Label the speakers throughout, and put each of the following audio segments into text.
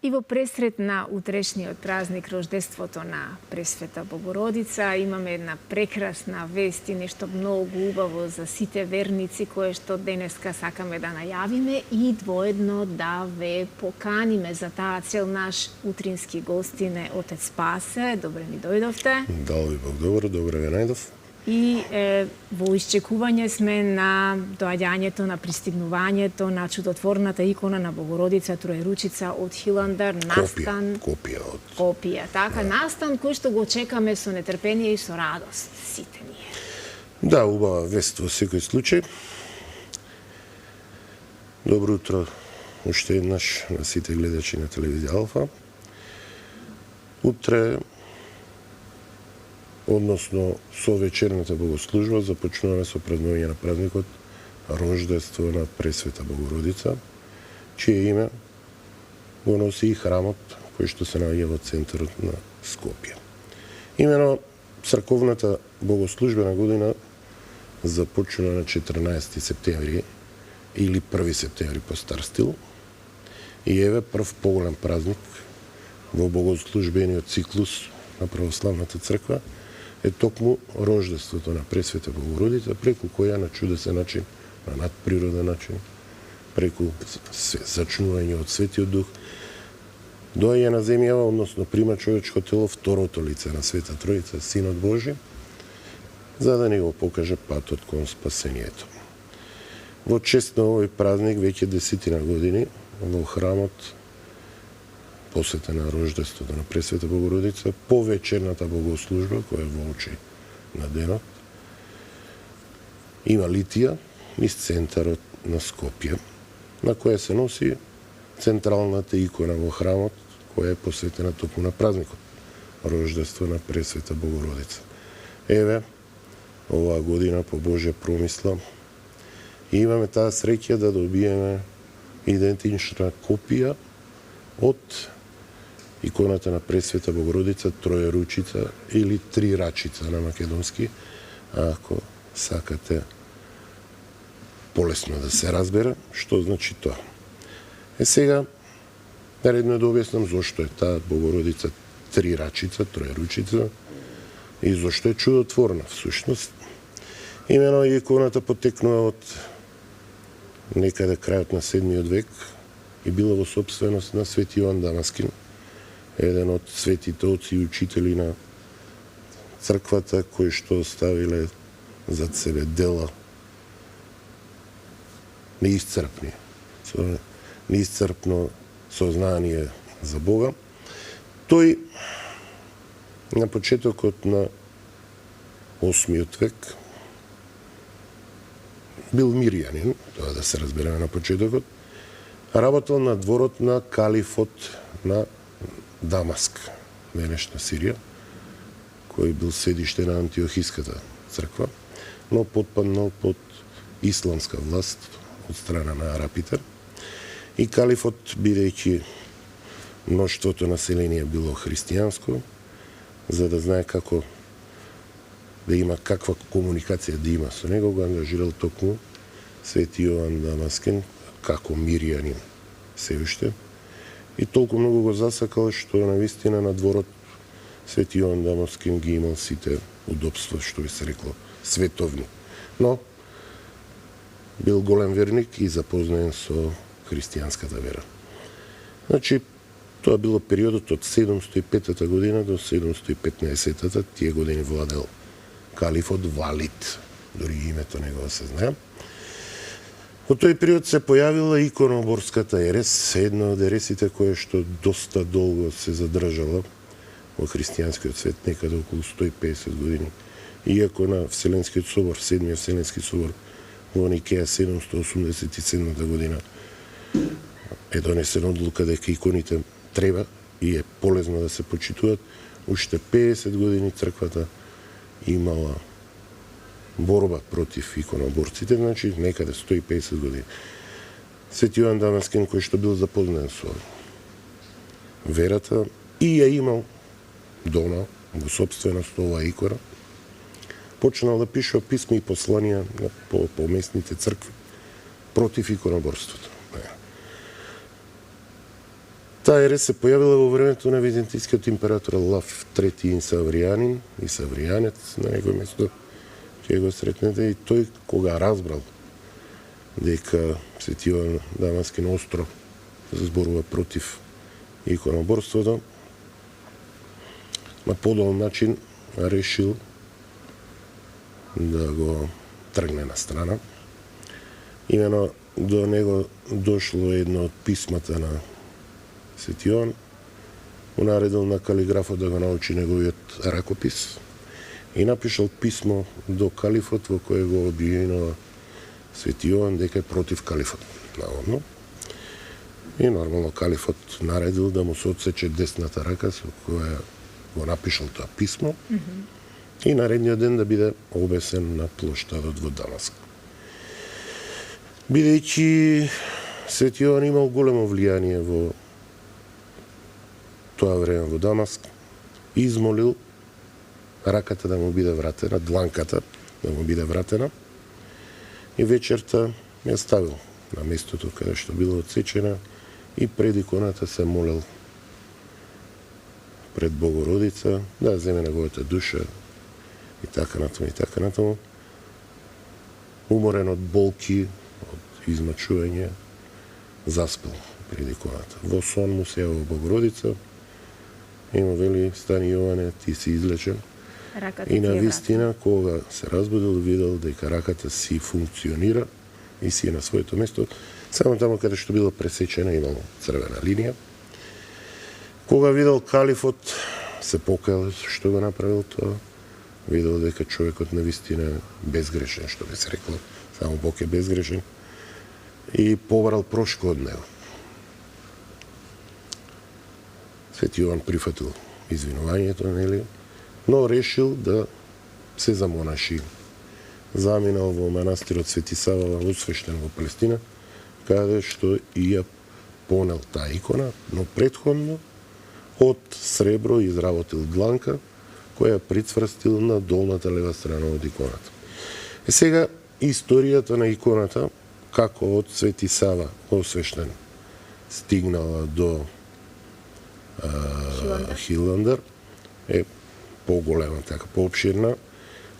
Speaker 1: И во пресред на утрешниот празник, рождеството на Пресвета Богородица, имаме една прекрасна вест и нешто многу убаво за сите верници, кое што денеска сакаме да најавиме и двоедно да ве поканиме за таа цел. Наш утрински гостин е отец Спасе. Добре ми дојдовте.
Speaker 2: Дал ви Бог добре ве најдов.
Speaker 1: И во исчекување сме на доаѓањето, на пристигнувањето на чудотворната икона на Богородица Троеручица од Хиландар, настан копија, така, настан кој што го чекаме со нетрпение и со радост сите ние.
Speaker 2: Да, убава вест во секој случај. Добро утро уште еднаш на сите гледачи на телевизија Алфа. Утре, односно со вечерната богослужба, започнуваме со празнување на празникот Рождество на Пресвета Богородица, чие име го носи и храмот кој што се наоѓа во центарот на Скопје. Имено црковната богослужбена година започна на 14 септември или 1 септември по стар стил и еве прв поголем празник во богослужбениот циклус на православната црква е токму Рождеството на Пресвета Богородица, преку која на чудесен начин, на надприроден начин, преку зачнување од Светиот Дух, доаѓа на земјава, односно прима човечко тело, второто лице на Света Троица, Синот Божи, за да ни го покаже патот кон спасението. Во чест на овој празник, веќе 10 години, во храмот посветен на Рождеството на Пресвета Богородица, по вечерната богослужба, која е во очи на денот, има литија низ центарот на Скопје, на која се носи централната икона во храмот, која е посветена токму на празникот Рождество на Пресвета Богородица. Еве, оваа година по Божја промисла имаме таа среќа да добиеме идентична копија од иконата на Пресвета Богородица Троеручица или Трирачица на македонски, ако сакате полесно да се разбере што значи тоа. Сега, наредно е да објаснам зошто е таа Богородица Трирачица, Троеручица и зошто е чудотворна всушност. Имено иконата потекнува од некаде крајот на 7 век и била во собственост на Свети Јоан Дамаскин, еден од светите оци и учители на црквата, кои што оставиле зад себе дела неисцрпни, со неисцрпно сознание за Бога. Тој на почетокот на 8 век бил мирјанин, тоа да се разбереме на почетокот, работел на дворот на калифот на Дамаск, денешна Сирија, кој бил седиште на Антиохиската црква, но потпаднал под исламска власт од страна на арапите. И калифот, бидејќи мноштвото население било христијанско, за да знае како да има каква комуникација да има со него, го ангажирал токму Свети Јован Дамаскин како мирјанин се уште. И толку многу го засакал што навистина на дворот Свети Јован Дамаскин ги имал сите удобства, што би се рекло, световни. Но бил голем верник и запознаен со христијанската вера. Значи, тоа било периодот од 705 година до 715 тие години владел калифот Валид, дори името негово се знае. Во тој период се појавила иконоборската ерес, една од ересите која што доста долго се задржала во христијанскиот свет, некаде околу 150 години. Иако на Вселенскиот собор, Седмиот Вселенски собор во Никеја 787 година е донесена одлука дека иконите треба и е полезно да се почитуваат, уште 50 години црквата имала борба против иконоборците, значи некаде 150 години. Свети Јоан Дамаскин, кој што бил запознан со верата и ја имал дома во собственост оваа икона, почнал да пише писма и посланија по местните цркви против иконоборството. Таа ере се појавила во времето на византискиот император Лав III Савријанин и Савријанец на него место ќе го сретнете, и тој кога разбрал дека Свети Јован Дамаски на остро зборува против иконоборството, на подобен начин решил да го тргне на страна. Имено до него дошло едно од писмата на Свети Јован, му наредил на калиграфот да го научи неговиот ракопис и напишал писмо до калифот во кое го обвинува Свети Јован дека е против калифот, наводно. И нормално калифот наредил да му се отсече десната рака со која го напишал тоа писмо, и наредниот ден да биде обесен на плоштадот во Дамаск. Бидејќи Свети Јован имал големо влијание во тоа време во Дамаск, измолил раката да му биде вратена, дланката да му биде вратена, и вечерта ја ставил на местото каде што била отсечена и пред иконата се молел пред Богородица да земе неговата душа и така натаму и така натаму. Уморен од болки, од измачување, заспал пред иконата. Во сон му се јава Богородица и му вели: стани Јоване, ти си излечен.
Speaker 1: Раката
Speaker 2: И на вистина, кога се разбудил, видел дека раката си функционира и си е на своето место, само таму каде што била пресечена имало црвена линија. Кога видел калифот, се покајал што го направил тоа, видел дека човекот на вистина е безгрешен, што би се рекло, само Бог е безгрешен, и побрал прошко од него. Свети Јован прифатил извинувањето, нели, но решил да се замонаши. Заминал во манастирот Свети Сава, освештен во Палестина, каде што и ја понел таа икона, но претходно од сребро изработил дланка која прицврстил на долната лева страна од иконата. Е сега историјата на иконата, како од Свети Сава освештен стигнала до Хиландер, е поголема, така поопширна.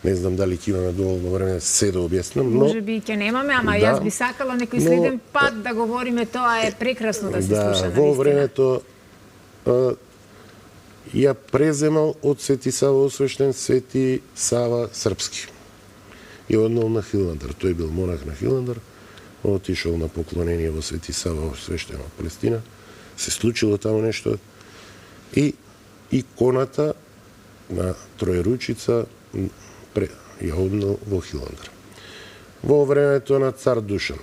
Speaker 2: Не знам дали ќе имаме доволно време се да објаснам, но
Speaker 1: може би ќе немаме, ама
Speaker 2: да,
Speaker 1: јас би сакала некој следен пат да говориме, тоа е прекрасно да се слуша.
Speaker 2: Во времето ја преземал од Свети Сава освештен Свети Сава Српски и однал на Хиландер. Тој бил монах на Хиландер, отишол на поклонение во Свети Сава освештен во Палестина, се случило таму нешто и иконата на Троеручица ја однал во Хиландер. Во времето на цар Душан,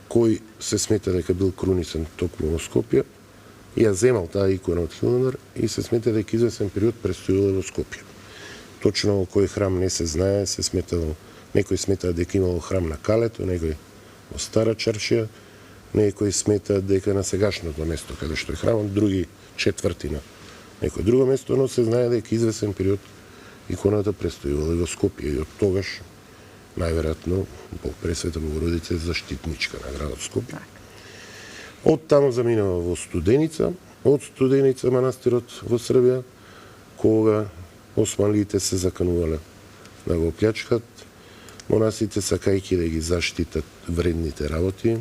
Speaker 2: кој се смета дека бил крунисен токму во Скопје, ја земал таа икона од Хиландер и се смета дека извесен период престојала во Скопје. Точно во кој храм не се знае, се сметало, некој смета дека имало храм на Калето, некој во Стара Чаршија, некој смета дека на сегашното место каде што е храмот, други четврти на некој друго место, но се знае дека извесен период иконата престојувала и во Скопје и од тогаш најверојатно Бог Пресвета Богородица е заштитничка на градот Скопје. Од таму заминава во Студеница, од Студеница манастирот во Србија, кога османлиите се заканувале да го плячкат, монасите сакајќи да ги заштитат вредните работи,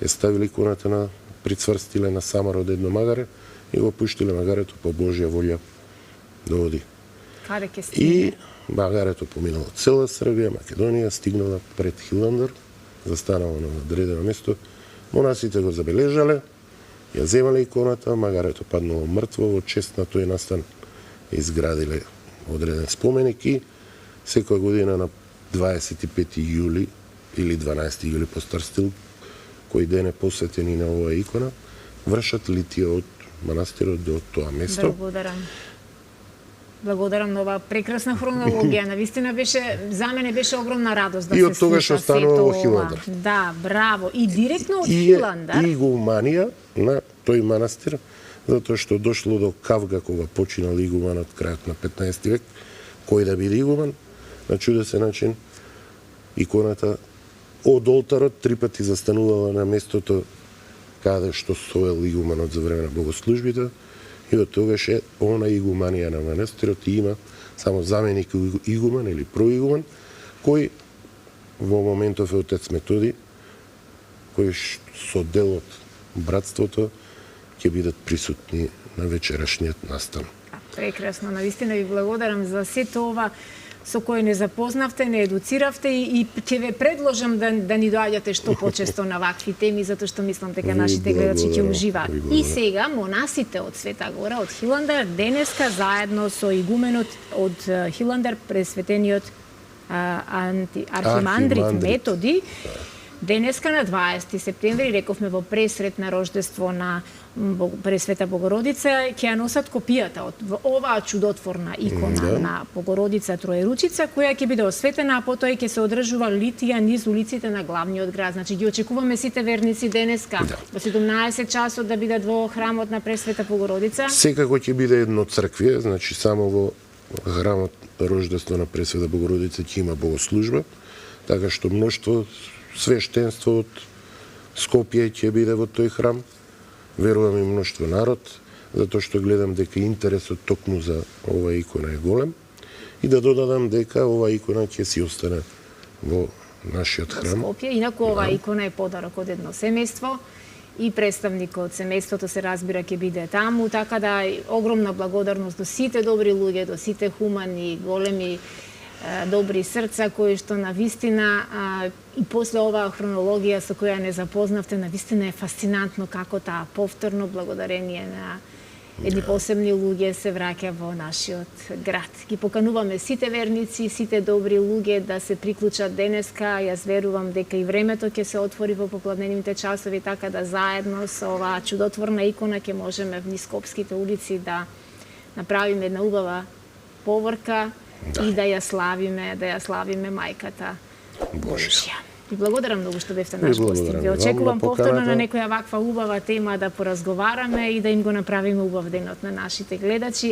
Speaker 2: ја ставиле иконата на прицврстиле на самар од едно магаре и го пуштиле магарето по Божја волја да оди.
Speaker 1: Каде ќе стигне?
Speaker 2: И магарето поминало цела Србија, Македонија, стигнала пред Хиландер, застанало на одредено место. Монасите го забележале, ја земале иконата, магарето паднало мртво, во чест на тој настан изградиле одреден споменик и секоја година на 25 јули или 12 јули по стар стил, кој ден е посветен и на оваа икона, вршат литија од манастирот до тоа место.
Speaker 1: Благодарам на оваа прекрасна хронологија. Навистина беше, за мене беше огромна радост да
Speaker 2: и
Speaker 1: се
Speaker 2: од тогаш
Speaker 1: слуша
Speaker 2: останува
Speaker 1: сето
Speaker 2: во Хиландер.
Speaker 1: Да, браво. И директно од
Speaker 2: И
Speaker 1: Хиландер.
Speaker 2: И игуманија на тој манастир, затоа што дошло до кавга кога починал игуманот крајот на 15 век, кој да биде игуман, на чудесен начин иконата од олтарот 3 пати застанувала на местото каде што стоел игуменот за време на богослужбите, и од тогаш е она игуманија на манастирот и има само заменик игумен или проигумен, кој во моментов е отец Методи, кој со дел од братството ќе бидат присутни на вечерашниот настан.
Speaker 1: Прекрасно, навистина ви благодарам за сето ова со кое не запознавте, не едуциравте и ќе ве предложам да ни доаѓате што почесто на вакви теми, затоа што мислам дека нашите гледачи ќе уживаат. И сега монасите од Света Гора, од Хиландар, денеска заедно со игуменот од Хиландар, пресветениот архимандрит Методи, денеска на 20 септември, рековме во пресрет на рождество на Пресвета Богородица, ќе ја носат копијата од оваа чудотворна икона на Богородица Троеручица, која ќе биде осветена, а потоа ќе се одржува литија низ улиците на главниот град. Значи ги очекуваме сите верници денеска во 17 часот да бидат во храмот на Пресвета Богородица.
Speaker 2: Секако ќе биде едно црквие, значи само во храмот рождество на Пресвета Богородица ќе има богослужба, така што мноштво свештенство од Скопје ќе биде во тој храм. Верувам и мноштво народ, затоа што гледам дека интересот токму за оваа икона е голем. И да додадам дека оваа икона ќе си остане во нашиот храм.
Speaker 1: Скопје, инаку оваа икона е подарок од едно семејство и представник од семејството се разбира ќе биде таму, така да огромна благодарност до сите добри луѓе, до сите хумани, големи добри срца кои што навистина и после оваа хронологија со која не запознавте, навистина е фасцинантно како таа повторно благодарение на едни посебни луѓе се враќа во нашиот град. Ги покануваме сите верници, сите добри луѓе да се приклучат денеска. Јас верувам дека и времето ќе се отвори во попладнените часови, така да заедно со оваа чудотворна икона ќе можеме в Скопските улици да направиме една убава поворка и да ја славиме мајката Божја. Ви благодарам многу што бевте наш гостин. Ви очекувам повторно на некоја ваква убава тема да поразговараме и да им го направиме убав денот на нашите гледачи.